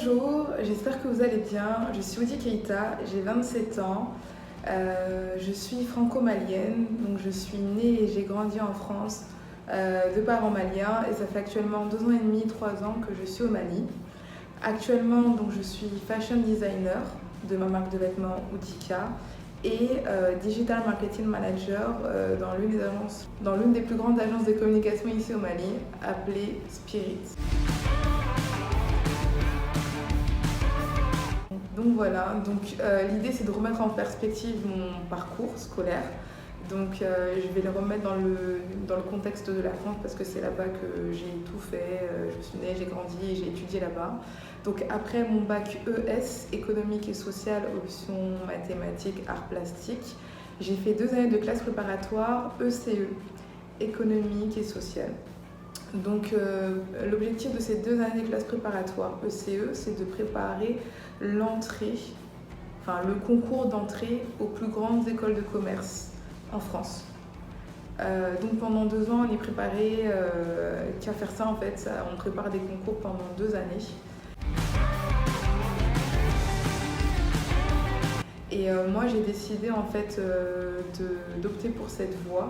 Bonjour, j'espère que vous allez bien. Je suis Odi Keita, j'ai 27 ans. Je suis franco-malienne, donc je suis née et j'ai grandi en France de parents maliens et ça fait actuellement 2 ans et demi, 3 ans que je suis au Mali. Actuellement, donc, je suis fashion designer de ma marque de vêtements Utika et digital marketing manager dans l'une des plus grandes agences de communication ici au Mali, appelée Spirit. Donc voilà, l'idée c'est de remettre en perspective mon parcours scolaire. Je vais le remettre dans le contexte de la France parce que c'est là-bas que j'ai tout fait. Je suis née, j'ai grandi et j'ai étudié là-bas. Donc après mon bac ES, économique et social, option mathématiques, arts plastiques, j'ai fait 2 années de classe préparatoire ECE, économique et social. L'objectif de ces 2 années de classe préparatoire ECE, c'est de préparer l'entrée, le concours d'entrée aux plus grandes écoles de commerce en France. Pendant 2 ans, on est préparé qu'à faire ça en fait. On prépare des concours pendant 2 années. Moi, j'ai décidé en fait d'opter pour cette voie.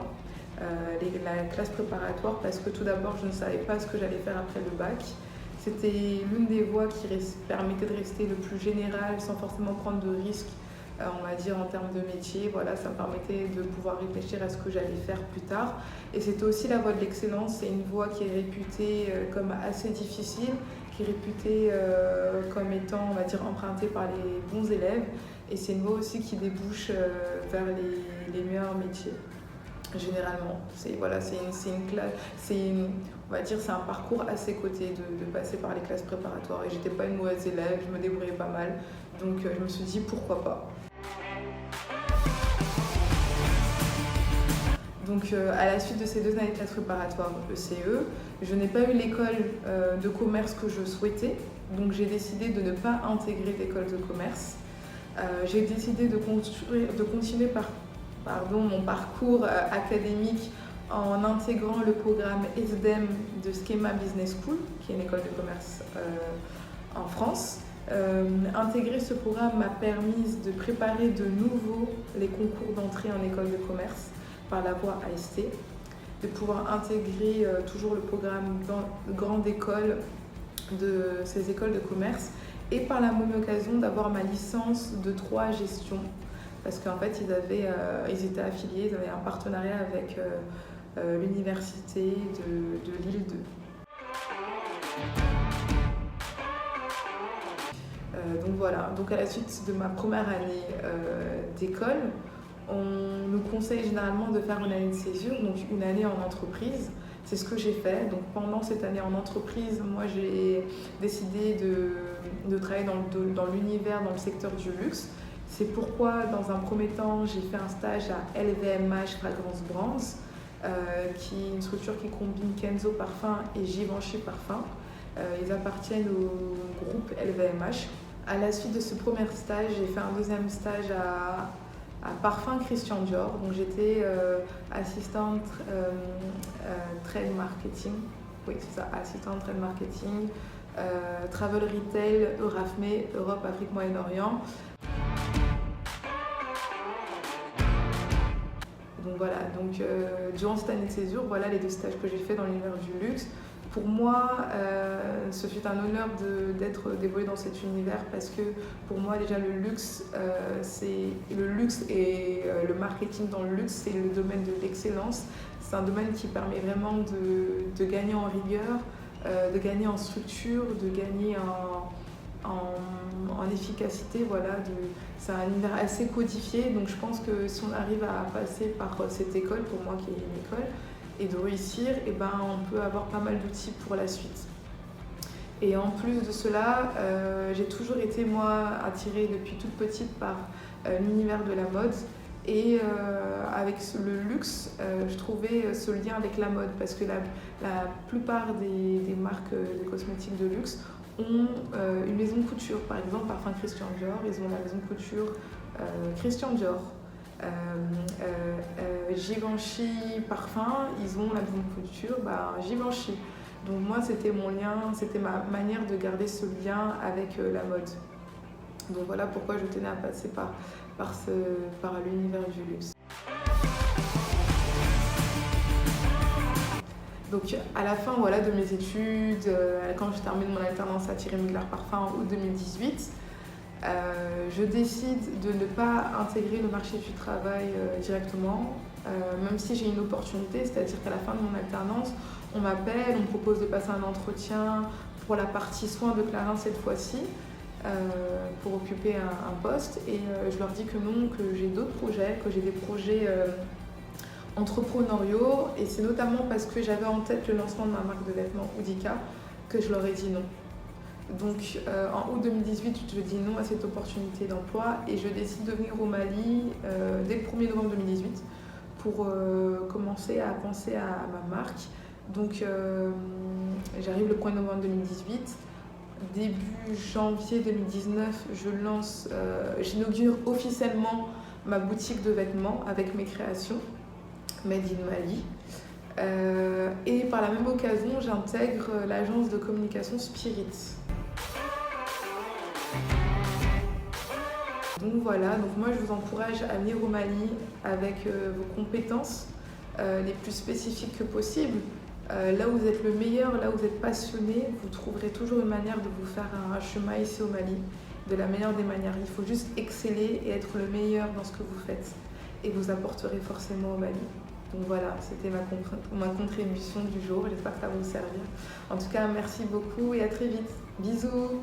La classe préparatoire parce que tout d'abord je ne savais pas ce que j'allais faire après le bac. C'était l'une des voies qui permettait de rester le plus général sans forcément prendre de risques, on va dire en termes de métier. Voilà, ça me permettait de pouvoir réfléchir à ce que j'allais faire plus tard. Et c'était aussi la voie de l'excellence. C'est une voie qui est réputée comme assez difficile, qui est réputée comme étant, on va dire, empruntée par les bons élèves. Et c'est une voie aussi qui débouche vers les meilleurs métiers. Généralement, c'est un parcours assez coté de passer par les classes préparatoires et j'étais pas une mauvaise élève, je me débrouillais pas mal, donc je me suis dit pourquoi pas. À la suite de ces 2 années de classe préparatoire ECE, je n'ai pas eu l'école de commerce que je souhaitais, donc j'ai décidé de ne pas intégrer d'école de commerce. J'ai décidé de continuer mon parcours académique en intégrant le programme ESDEM de Schema Business School, qui est une école de commerce en France. Intégrer ce programme m'a permis de préparer de nouveau les concours d'entrée en école de commerce par la voie AST, de pouvoir intégrer toujours le programme de grande école de ces écoles de commerce et par la même occasion d'avoir ma licence de 3 gestion. Parce qu'en fait, ils étaient affiliés, ils avaient un partenariat avec l'université de Lille 2. À la suite de ma première année d'école, on nous conseille généralement de faire une année de césure, donc une année en entreprise. C'est ce que j'ai fait. Donc pendant cette année en entreprise, moi j'ai décidé de travailler dans l'univers, dans le secteur du luxe. C'est pourquoi, dans un premier temps, j'ai fait un stage à LVMH Fragrance Brands, qui est une structure qui combine Kenzo Parfum et Givenchy Parfum. Ils appartiennent au groupe LVMH. À la suite de ce premier stage, j'ai fait un deuxième stage à Parfum Christian Dior. Donc j'étais assistante trade marketing. Oui, c'est ça, assistante trade marketing, travel retail, Eurafmé, Europe, Afrique, Moyen-Orient. Durant cette année de césure, voilà les 2 stages que j'ai fait dans l'univers du luxe. Pour moi, ce fut un honneur d'évoluer dans cet univers parce que pour moi déjà le luxe et le marketing dans le luxe, c'est le domaine de l'excellence. C'est un domaine qui permet vraiment de gagner en rigueur, de gagner en structure, de gagner en efficacité. C'est un univers assez codifié, donc je pense que si on arrive à passer par cette école, pour moi qui est une école, et de réussir, on peut avoir pas mal d'outils pour la suite. Et en plus de cela, j'ai toujours été moi attirée depuis toute petite par l'univers de la mode. Et avec le luxe, je trouvais ce lien avec la mode parce que la plupart des marques de cosmétiques de luxe ont une maison de couture. Par exemple, Parfum Christian Dior, ils ont la maison de couture Christian Dior. Givenchy Parfum, ils ont la maison de couture Givenchy. Donc moi, c'était mon lien, c'était ma manière de garder ce lien avec la mode. Donc voilà pourquoi je tenais à passer par l'univers du luxe. Donc à la fin voilà, de mes études, quand je termine mon alternance à Thierry Mugler Parfum en août 2018, je décide de ne pas intégrer le marché du travail directement, même si j'ai une opportunité, c'est-à-dire qu'à la fin de mon alternance, on m'appelle, on me propose de passer un entretien pour la partie soins de Clarins cette fois-ci, pour occuper un poste, et je leur dis que non, que j'ai d'autres projets, que j'ai des projets entrepreneuriaux, et c'est notamment parce que j'avais en tête le lancement de ma marque de vêtements Oudika que je leur ai dit non. Donc en août 2018, je dis non à cette opportunité d'emploi et je décide de venir au Mali dès le 1er novembre 2018 pour commencer à penser à ma marque. Donc j'arrive le 1er novembre 2018. Début janvier 2019, j'inaugure officiellement ma boutique de vêtements avec mes créations Made in Mali. Et par la même occasion, j'intègre l'agence de communication Spirit. Donc voilà, donc moi je vous encourage à venir au Mali avec vos compétences les plus spécifiques que possible. Là où vous êtes le meilleur, là où vous êtes passionné, vous trouverez toujours une manière de vous faire un chemin ici au Mali, de la meilleure des manières. Il faut juste exceller et être le meilleur dans ce que vous faites et vous apporterez forcément au Mali. Donc voilà, c'était ma contribution du jour, j'espère que ça va vous servir. En tout cas, merci beaucoup et à très vite. Bisous!